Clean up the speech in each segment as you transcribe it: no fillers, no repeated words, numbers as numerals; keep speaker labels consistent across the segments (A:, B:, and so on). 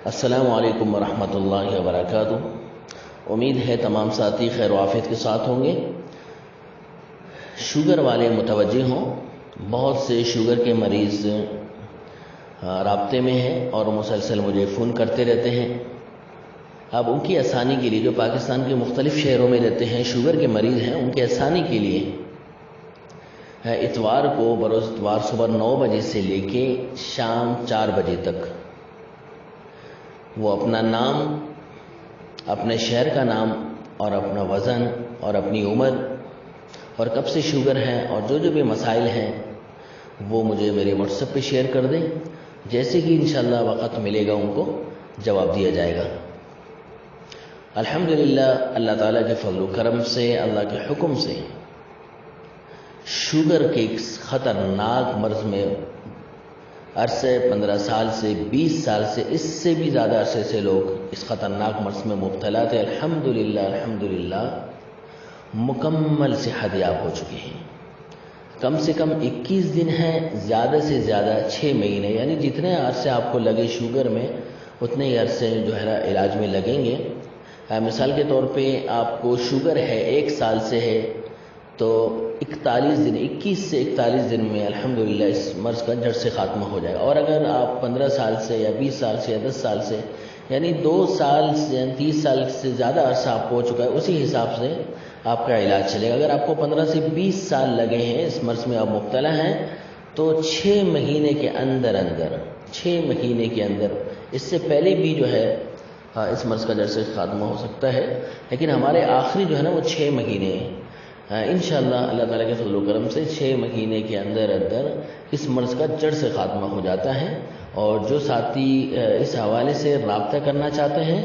A: السلام علیکم ورحمۃ اللہ وبرکاتہ۔ امید ہے تمام ساتھی خیر و عافیت کے ساتھ ہوں گے۔ شوگر والے متوجہ ہوں، بہت سے شوگر کے مریض رابطے میں ہیں اور مسلسل مجھے فون کرتے رہتے ہیں۔ اب ان کی آسانی کے لیے جو پاکستان کے مختلف شہروں میں رہتے ہیں، شوگر کے مریض ہیں، ان کے آسانی کے لیے اتوار کو بروز اتوار صبح 9 بجے سے لے کے شام 4 بجے تک وہ اپنا نام، اپنے شہر کا نام اور اپنا وزن اور اپنی عمر اور کب سے شوگر ہے اور جو بھی مسائل ہیں وہ مجھے میرے واٹس ایپ پہ شیئر کر دیں۔ جیسے کہ انشاءاللہ وقت ملے گا ان کو جواب دیا جائے گا۔ الحمدللہ اللہ تعالیٰ کے فضل و کرم سے، اللہ کے حکم سے شوگر کے ایک خطرناک مرض میں عرصے 15 سال سے 20 سال سے اس سے بھی زیادہ عرصے سے لوگ اس خطرناک مرض میں مبتلا تھے۔ الحمدللہ مکمل صحت یاب ہو چکے ہیں۔ کم سے کم 21 دن ہیں، زیادہ سے زیادہ 6 مہینے، یعنی جتنے عرصے آپ کو لگے شوگر میں اتنے ہی عرصے جو ہے علاج میں لگیں گے۔ مثال کے طور پہ آپ کو شوگر ہے 1 سال سے ہے تو 41 دن 21 سے 41 دن میں الحمدللہ اس مرض کا جڑ سے خاتمہ ہو جائے گا۔ اور اگر آپ 15 سال سے یا 20 سال سے یا 10 سال سے، یعنی 2 سال سے 30 سال سے زیادہ عرصہ آپ کو ہو چکا ہے، اسی حساب سے آپ کا علاج چلے گا۔ اگر آپ کو 15 سے 20 سال لگے ہیں اس مرض میں آپ مبتلا ہیں تو 6 مہینے کے اندر 6 مہینے کے اندر، اس سے پہلے بھی جو ہے اس مرض کا جڑ سے خاتمہ ہو سکتا ہے، لیکن ہمارے آخری جو ہے نا وہ 6 مہینے انشاءاللہ اللہ تعالیٰ کے فضل و کرم سے 6 مہینے کے اندر اس مرض کا جڑ سے خاتمہ ہو جاتا ہے۔ اور جو ساتھی اس حوالے سے رابطہ کرنا چاہتے ہیں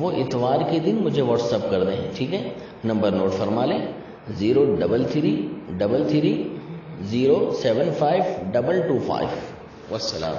A: وہ اتوار کے دن مجھے واٹس ایپ کر دیں، ٹھیک ہے؟ نمبر نوٹ فرما لیں، 03333 075 225۔ والسلام۔